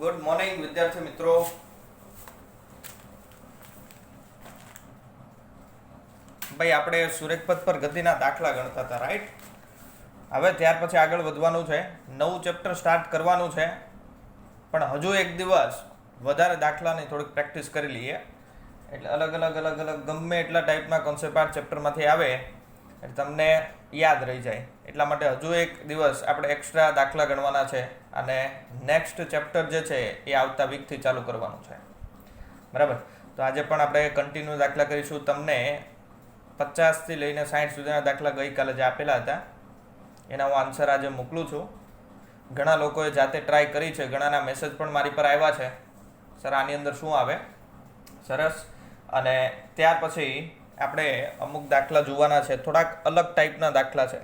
Good morning વિદ્યાર્થી મિત્રો. ભાઈ આપણે સુરેખપથ પર ગતિના દાખલા ગણતા હતા, રાઈટ? હવે ત્યાર પછી આગળ વધવાનું છે, નવું ચેપ્ટર સ્ટાર્ટ કરવાનું છે, પણ હજુ એક દિવસ વધારે દાખલાની થોડીક પ્રેક્ટિસ કરી લઈએ. એટલે અલગ અલગ ગમે એટલા ટાઈપના કોન્સેપ્ટ આ ચેપ્ટરમાંથી આવે એટલે તમને યાદ રહી જાય. એટલા માટે હજુ એક દિવસ આપણે એક્સ્ટ્રા દાખલા ગણવાના છે અને નેક્સ્ટ ચેપ્ટર જે છે એ આવતા વીકથી ચાલુ કરવાનું છે, બરાબર? તો આજે પણ આપણે કન્ટિન્યુ દાખલા કરીશું. તમને 50થી લઈને 60 સુધીના દાખલા ગઈકાલે જે આપેલા હતા એના હું આન્સર આજે મોકલું છું. ઘણા લોકોએ જાતે ટ્રાય કરી છે, ઘણાના મેસેજ પણ મારી પર આવ્યા છે, સર આની અંદર શું આવે. સરસ. અને ત્યાર પછી આપણે અમુક દાખલા જોવાના છે, થોડાક અલગ ટાઈપના દાખલા છે.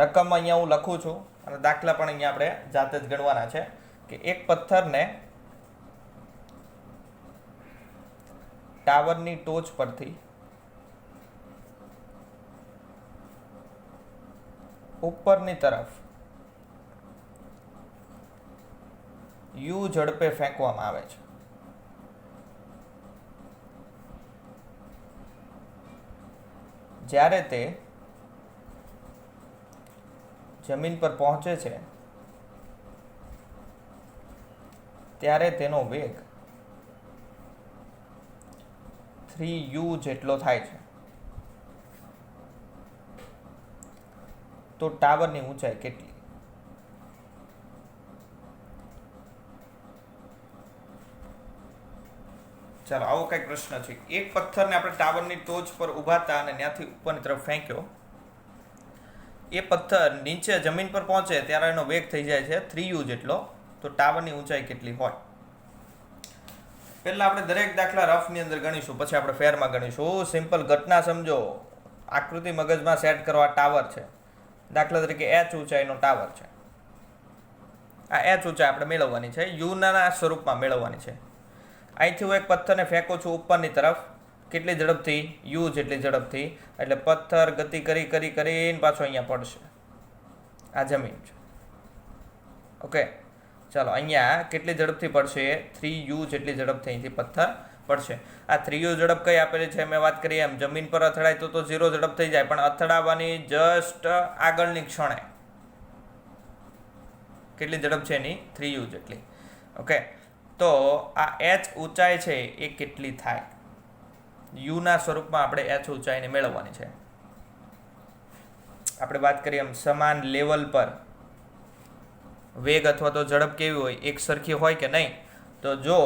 રકમ અહીંયા હું લખું છું અને દાખલા પણ અહીંયા આપણે જાતે જ ગણવાના છે કે એક પથ્થરને ટાવરની ટોચ પરથી ઉપરની તરફ યુ ઝડપે ફેંકવામાં આવે છે. જ્યારે તે જમીન પર પહોંચે છે ત્યારે તેનો વેગ 3u જેટલો થાય છે. તો ટાવરની ઊંચાઈ કેટલી? ચાલો, આવો કંઈક પ્રશ્ન છે. એક પથ્થરને આપણે ટાવરની ટોચ પર ઊભા હતા અને ત્યાંથી ઉપરની તરફ ફેંક્યો. એ પથ્થર નીચે જમીન પર પહોંચે ત્યારે એનો વેગ થઈ જાય છે 3u જેટલો. તો ટાવરની ઊંચાઈ કેટલી હોય? પહેલા આપણે દરેક દાખલા રફની અંદર ગણીશું, પછી આપણે ફેરમાં ગણીશું. સિમ્પલ ઘટના સમજો, આકૃતિ મગજમાં સેટ કરવા. ટાવર છે, દાખલા તરીકે h ઊંચાઈનો ટાવર છે. આ h ઊંચાઈ આપણે મેળવવાની છે, યુના સ્વરૂપમાં મેળવવાની છે. અહીંથી હું એક પથ્થરને ફેંકું છું ઉપરની તરફ. કેટલી ઝડપથી? યુ જેટલી ઝડપથી. એટલે પથ્થર ગતિ કરીને પાછો અહીંયા પડશે. આ જમીન છે, ઓકે. ચાલો, અહીંયા કેટલી ઝડપથી પડશે? 3u જેટલી ઝડપથી અહીંથી પથ્થર પડશે. આ 3u ઝડપ કઈ આપેલી છે? મેં વાત કરી એમ, જમીન પર અથડાય તો 0 ઝડપ થઈ જાય, પણ અથડાવાની જસ્ટ આગળની ક્ષણે કેટલી ઝડપ છે એની? 3u જેટલી, ઓકે. તો આ h ઊંચાઈ છે એ કેટલી થાય? યુના સ્વરૂપમાં આપણે h ઊંચાઈને મેળવવાની છે. આપણે વાત કરીએ એમ, સમાન લેવલ પર વેગ અથવા તો ઝડપ કેવી હોય? એક સરખી હોય કે નહીં? તો જો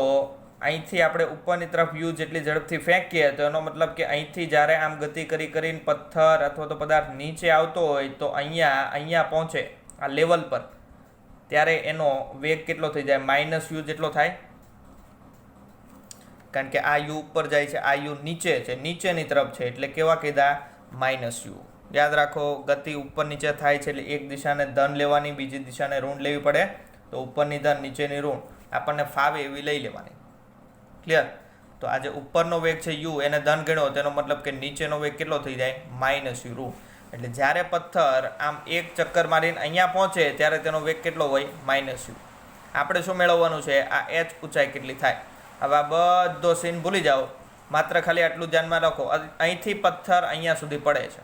અહીંથી આપણે ઉપરની તરફ યુ જેટલી ઝડપથી ફેંકીએ તો એનો મતલબ કે અહીંથી જ્યારે આમ ગતિ કરીને પથ્થર અથવા તો પદાર્થ નીચે આવતો હોય તો અહીંયા પહોંચે આ લેવલ પર, ત્યારે એનો વેગ કેટલો થઈ જાય? -u જેટલો થાય. કારણ કે આ યુ ઉપર જાય છે, આ યુ નીચે છે, નીચેની તરફ છે, એટલે કેવા કીધા? -u. યાદ રાખો, ગતિ ઉપર નીચે થાય છે એટલે એક દિશાને ધન લેવાની, બીજી દિશાને ઋણ લેવી પડે. તો ઉપરની ધન, નીચેની ઋણ, આપણને ફાવે એવી લઈ લેવાની. ક્લિયર? તો આ જે ઉપરનો વેગ છે યુ, એને ધન ગણ્યો, તેનો મતલબ કે નીચેનો વેગ કેટલો થઈ જાય? -u ઋણ. એટલે જ્યારે પથ્થર આમ એક ચક્કર મારીને અહીંયા પહોંચે ત્યારે તેનો વેગ કેટલો હોય? -u. આપણે શું મેળવવાનું છે? આ h ઊંચાઈ કેટલી થાય. હવે આ બધો સીન ભૂલી જાઓ, માત્ર ખાલી આટલું ધ્યાનમાં રાખો. અહીંથી પથ્થર અહીંયા સુધી પડે છે,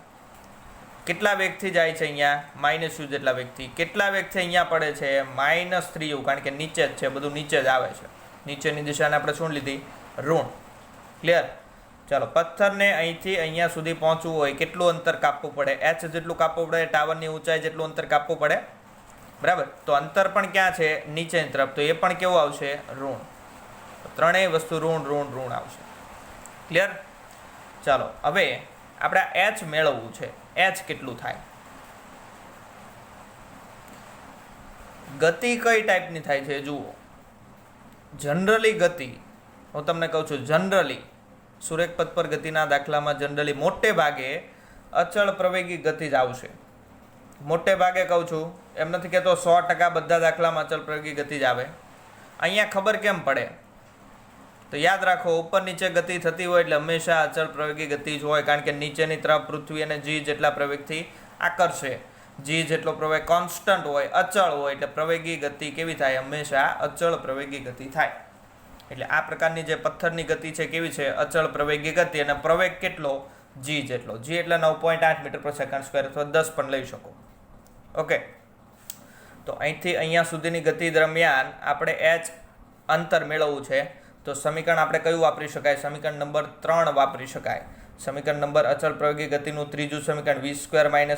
કેટલા વેગથી જાય છે? અહીંયા -u જેટલા વેગથી. કેટલા વેગથી અહીંયા પડે છે? -3u, કારણ કે નીચે જ છે, બધું નીચે જ આવે છે. નીચેની દિશાને આપણે શું લીધી? ઋણ. ક્લિયર? ચાલો, પથ્થરને અહીંથી અહીંયા સુધી પહોંચવું હોય કેટલું અંતર કાપવું પડે? h જેટલું કાપવું પડે, ટાવરની ઊંચાઈ જેટલું અંતર કાપવું પડે, બરાબર? તો અંતર પણ ક્યાં છે? નીચેની તરફ. તો એ પણ કેવું આવશે? ઋણ. ત્રણેય વસ્તુ ઋણ આવશે. ક્લિયર? ચાલો, હવે આપણે h મેળવવું છે. h કેટલું થાય? ગતિ કઈ ટાઈપની થાય છે જુઓ. જનરલી ગતિ, હું તમને કહું છું, જનરલી સુરેખપથ પર ગતિના દાખલામાં જનરલી મોટે ભાગે અચળ પ્રવેગી ગતિ જ આવશે. મોટે ભાગે કહું છું, એમ નથી કહેતો 100% બધા દાખલામાં અચળ પ્રવેગી ગતિ જ આવે. અહીંયા ખબર કેમ પડે? તો યાદ રાખો, ઉપર નીચે ગતિ થતી હોય એટલે હંમેશા અચળ પ્રવેગી ગતિ જ હોય, કારણ કે નીચેની તરફ પૃથ્વી અને g જેટલા પ્રવેગથી આકર્ષે. જી જેટલો પ્રવેગ કોન્સ્ટન્ટ હોય, અચળ હોય, એટલે પ્રવેગી ગતિ કેવી થાય? હંમેશા અચળ પ્રવેગી ગતિ થાય. એટલે આ પ્રકારની જે પથ્થરની ગતિ છે કેવી છે? અચળ પ્રવેગી ગતિ. અને પ્રવેગ કેટલો? જી જેટલો. જી એટલે 9.8 મીટર પર સેકન્ડ સ્ક્વેર અથવા 10 પણ લઈ શકો. ઓકે, તો અહીંથી અહીંયા સુધીની ગતિ દરમિયાન આપણે h અંતર મેળવવું છે. તો સમીકરણ આપણે કયું વાપરી શકાય? સમીકરણ નંબર 3 વાપરી શકાય. સમીકરણ નંબર અચળ પ્રવેગી ગતિનું ત્રીજું સમીકરણ v² -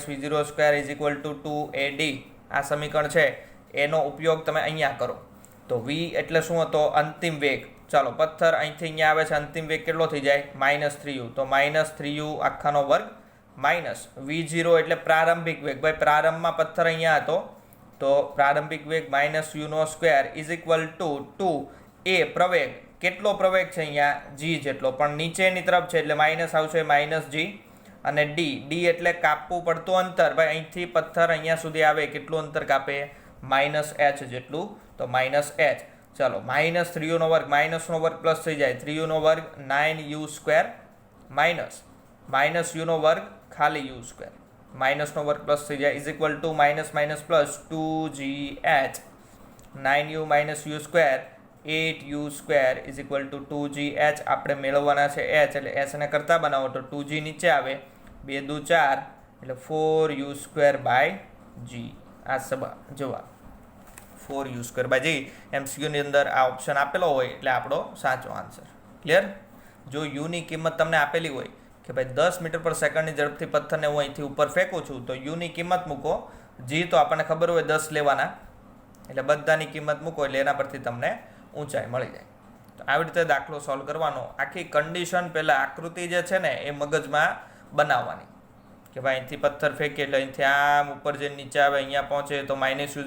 v02 = 2ad. આ સમીકરણ છે એનો ઉપયોગ તમે અહીંયા કરો. તો v એટલે શું હતો? અંતિમ વેગ. ચાલો, પથ્થર અહીંથી અહીંયા આવે છે, અંતિમ વેગ કેટલો થઈ જાય? -3u. તો -3u આખાનો વર્ગ માઇનસ v0 એટલે પ્રારંભિક વેગ. ભાઈ પ્રારંભમાં પથ્થર અહીંયા હતો, તો પ્રારંભિક વેગ -u² = 2a પ્રવેગ. કેટલો પ્રવેગ છે અહીંયા? g જેટલો, પણ નીચેની તરફ છે એટલે માઇનસ આવશે, -g. અને d એટલે કાપવું પડતું અંતર. ભાઈ અહીંથી પથ્થર અહીંયા સુધી આવે, કેટલું અંતર કાપે? -h જેટલું. તો -h. ચાલો, -3u નો વર્ગ, માઇનસનો વર્ગ પ્લસ થઈ જાય, 3u નો વર્ગ 9u² માઇનસ u નો વર્ગ ખાલી u², માઇનસનો વર્ગ પ્લસ થઈ જાય = -+ 2gh. 9u - u², 8u² = 2gh. આપણે મેળવવાના છે h, એટલે h ને કરતા બનાવો તો 2g નીચે આવે, 2 દુ 4 એટલે 4u²/g. આ જવાબ 4u²/g. MCQ ની અંદર આ ઓપ્શન આપેલો હોય એટલે આપણો સાચો આન્સર. ક્લિયર? જો યુની કિંમત તમને આપેલી હોય કે ભાઈ 10 મીટર પર સેકન્ડની ઝડપથી પથ્થરને હું અહીંથી ઉપર ફેંકું છું, તો યુની કિંમત મૂકો. જી તો આપણને ખબર હોય 10 લેવાના, એટલે બધાની કિંમત મૂકો એટલે એના પરથી તમને ઊંચાઈ મળી જાય. તો આવી રીતે દાખલો સોલ્વ કરવાનો. આખી કન્ડિશન પહેલાં આકૃતિ જે છે ને એ મગજમાં બનાવવાની કે ભાઈ અહીંથી પથ્થર ફેંકીએ એટલે અહીંથી આમ ઉપર જે નીચે આવે અહીંયા પહોંચે તો -u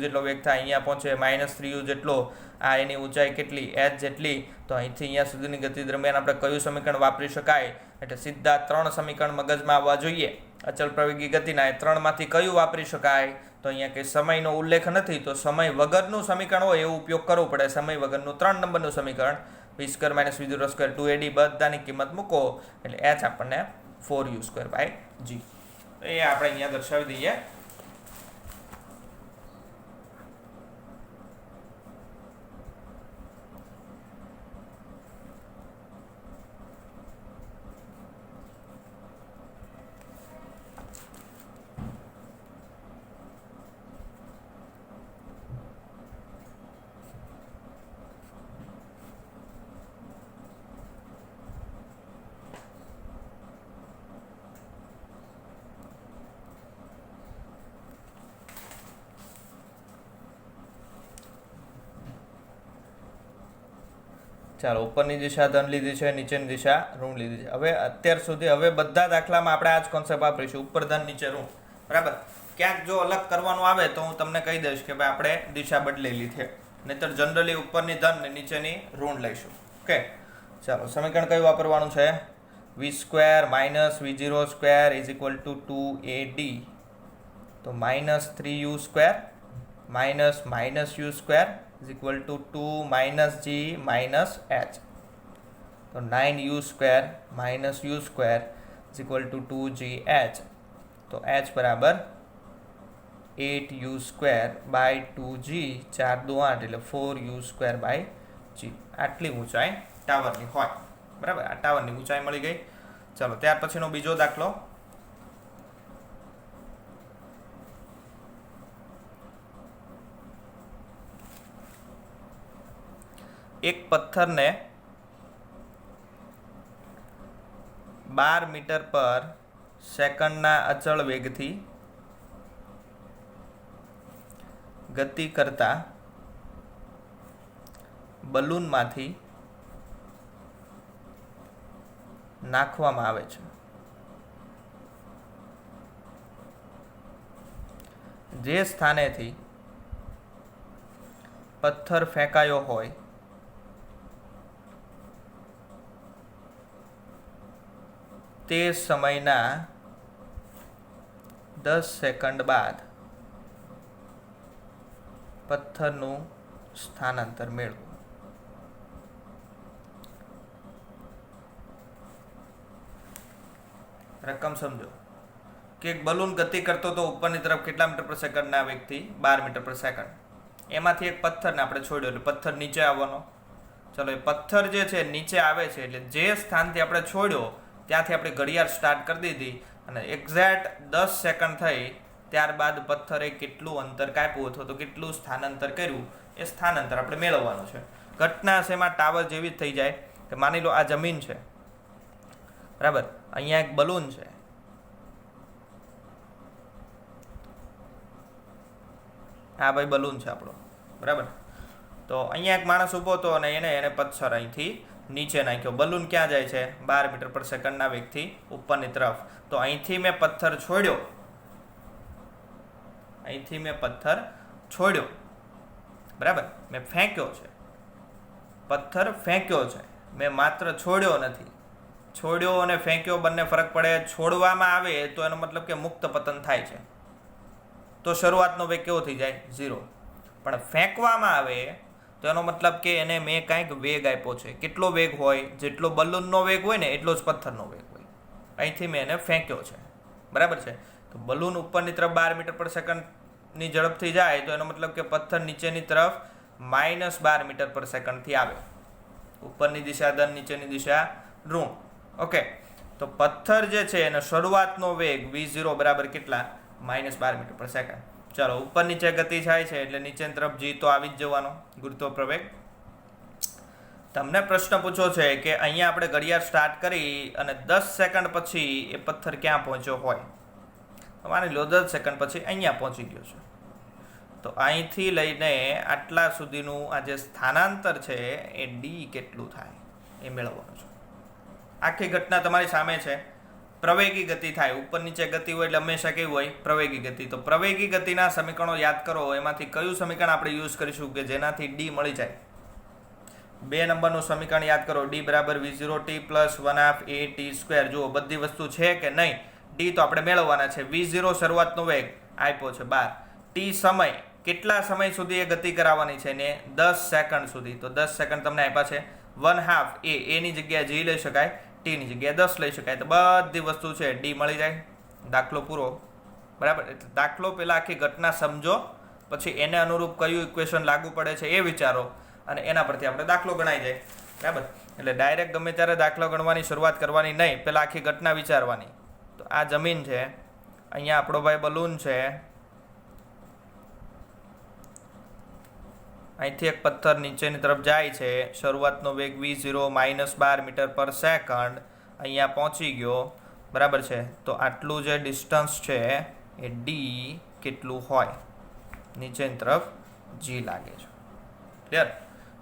જેટલો વેગ થાય, અહીંયા પહોંચે -3u જેટલો, આ એની ઊંચાઈ કેટલી? h જેટલી. તો અહીંથી અહીંયા સુધીની ગતિ દરમિયાન આપણે કયું સમીકરણ વાપરી શકાય? એટલે સીધા 3 સમીકરણ મગજમાં આવવા જોઈએ. અચળ પ્રવેગી ગતિના એ 3માંથી કયું વાપરી શકાય? તો અહીંયા કંઈ સમયનો ઉલ્લેખ નથી, તો સમય વગરનું સમીકરણ હોય એવો ઉપયોગ કરવો પડે. સમય વગરનું 3 નંબરનું સમીકરણ v² - v02 2ad. બધાની કિંમત મૂકો એટલે h આપણને 4u²/g. એ આપણે અહીંયા દર્શાવી દઈએ. ચાલો, ઉપરની દિશા ધન લીધી છે, નીચેની દિશા ઋણ લીધી છે. હવે અત્યાર સુધી હવે બધા દાખલામાં આપણે આ જ કોન્સેપ્ટ વાપરીશું, ઉપર ધન નીચે ઋણ. બરાબર? ક્યાંક જો અલગ કરવાનું આવે તો હું તમને કહી દઈશ કે ભાઈ આપણે દિશા બદલેલી છે, નહીતર જનરલી ઉપરની ધન ને નીચેની ઋણ લઈશું. ઓકે, ચાલો, સમીકરણ કયું વાપરવાનું છે? v² - v02 = 2ad. તો -3u² - -u² = 2 - g - h. તો 9u² - u² = 2gh. તો h બરાબર 8u²/2g. 4 દુ 8 એટલે 4u²/g. આટલી ઊંચાઈ ટાવરની હોય. બરાબર? આ ટાવરની ઊંચાઈ મળી ગઈ. ચાલો, ત્યાર પછીનો બીજો દાખલો. એક પથ્થરને 12 મીટર પર સેકન્ડના અચળ વેગથી ગતિ કરતા બલૂનમાંથી નાખવામાં આવે છે. જે સ્થાનેથી પથ્થર ફેંકાયો હોય તે સમયના 10 સેકન્ડ બાદ પથ્થરનું સ્થાનાંતર મેળવો. રકમ સમજો. કે એક બલૂન ગતિ કરતો તો ઉપરની તરફ કેટલા મીટર પર સેકન્ડના વેગથી 12 મીટર પર સેકન્ડ. એમાંથી એક પથ્થરને આપણે છોડ્યો એટલે પથ્થર નીચે આવવાનો. ચલો એ પથ્થર જે છે નીચે આવે છે એટલે જે સ્થાનથી આપણે છોડ્યો ત્યાંથી આપણે ઘડિયાળ સ્ટાર્ટ કરી દીધી અને એક્ઝેક્ટ 10 સેકન્ડ થઈ ત્યારબાદ પથ્થરે કેટલું અંતર કાપ્યું અથવા તો કેટલું સ્થાનાંતર કર્યું એ સ્થાનાંતર આપણે મેળવવાનું છે. ઘટના શેમાં ટાવર જેવી જ થઈ જાય કે માની લો આ જમીન છે, બરાબર, અહીંયા એક બલૂન છે, આ ભાઈ બલૂન છે આપણો, બરાબર. તો અહીંયા એક માણસ ઊભો હતો અને એને પથ્થર અહીંથી નીચે નાખ્યો. બલૂન ક્યાં જાય છે? 12 મીટર પર સેકન્ડના વેગથી ઉપરની તરફ. તો અહીંથી મેં પથ્થર છોડ્યો, બરાબર, મેં ફેંક્યો છે, પથ્થર ફેંક્યો છે, મેં માત્ર છોડ્યો નથી. છોડ્યો અને ફેંક્યો બંને ફરક પડે. છોડવામાં આવે તો એનો મતલબ કે મુક્ત પતન થાય છે, તો શરૂઆતનો વેગ કેવો થઈ જાય? 0. પણ ફેંકવામાં આવે તો એનો મતલબ કે એને મેં કાંઈક વેગ આપ્યો છે. કેટલો વેગ હોય? જેટલો બલૂનનો વેગ હોય ને એટલો જ પથ્થરનો વેગ હોય. અહીંથી મેં એને ફેંક્યો છે, બરાબર છે. તો બલૂન ઉપરની તરફ 12 મીટર પર સેકન્ડની ઝડપથી જાય તો એનો મતલબ કે પથ્થર નીચેની તરફ -12 મીટર પર સેકન્ડથી આવે. ઉપરની દિશા ધન, નીચેની દિશા ઋણ. ઓકે, તો પથ્થર જે છે એનો શરૂઆતનો વેગ v0 બરાબર કેટલા? -12 મીટર પર સેકન્ડ. ચાલો, ઉપર નીચે ગતિ થાય છે એટલે નીચેની તરફ g તો આવી જ જવાનો, ગુરુત્વ પ્રવેગ. તમને પ્રશ્ન પૂછો છે કે અહીંયા આપણે ઘડિયાળ સ્ટાર્ટ કરી અને 10 સેકન્ડ પછી એ પથ્થર ક્યાં પહોંચ્યો હોય? માની લો 10 સેકન્ડ પછી અહીંયા પહોંચી ગયો છે. તો અહીંથી લઈને આટલા સુધીનું આ જે સ્થાનાંતર છે એ d કેટલું થાય એ મેળવવાનું છે. આખી ઘટના તમારી સામે છે. પ્રવેગી ગતિ થાય, ઉપર નીચે ગતિ હોય એટલે હંમેશા કેવી હોય? પ્રવેગી ગતિ. તો પ્રવેગી ગતિના સમીકરણો યાદ કરો. એમાંથી કયું સમીકરણ આપણે યુઝ કરીશું કે જેનાથી d મળી જાય? 2 નંબરનું સમીકરણ યાદ કરો. d બરાબર v0t + 1/2at². જુઓ બધી વસ્તુ છે કે નહીં? d તો આપણે મેળવવાના છે. v0 શરૂઆતનો વેગ આપ્યો છે 12. t સમય, કેટલા સમય સુધી એ ગતિ કરાવવાની છે ને? 10 સેકન્ડ સુધી. તો 10 સેકન્ડ તમને આપ્યા છે. 1/2 એની જગ્યાએ g લઈ શકાય, t ની જગ્યાએ 10 લઈ શકાય. તો બધી વસ્તુ છે d મળી જાય. દાખલો પૂરો, બરાબર. એટલે દાખલો પહેલાં આખી ઘટના સમજો, પછી એને અનુરૂપ કયું ઇક્વેશન લાગુ પડે છે એ વિચારો અને એના પરથી આપણે દાખલો ગણાઈ જાય, બરાબર. એટલે ડાયરેક્ટ ગમે ત્યારે દાખલો ગણવાની શરૂઆત કરવાની નહીં, પહેલાં આખી ઘટના વિચારવાની. તો આ જમીન છે, અહીંયા આપણો ભાઈ બલૂન છે, અહીંથી એક પથ્થર નીચેની તરફ જાય છે, શરૂઆતનો વેગ v0 -12 મીટર પર સેકન્ડ, અહીંયા પહોંચી ગયો, બરાબર છે. તો આટલું જે ડિસ્ટન્સ છે એ d કેટલું હોય? નીચેની તરફ g લાગે છે, ક્લિયર?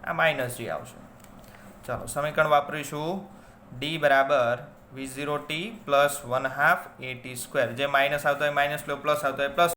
આ -g આવશે. ચાલો, સમીકરણ વાપરીશું. d બરાબર v0t + 1/2at². જે માઇનસ આવતો હોય માઇનસ લો, પ્લસ આવતો હોય પ્લસ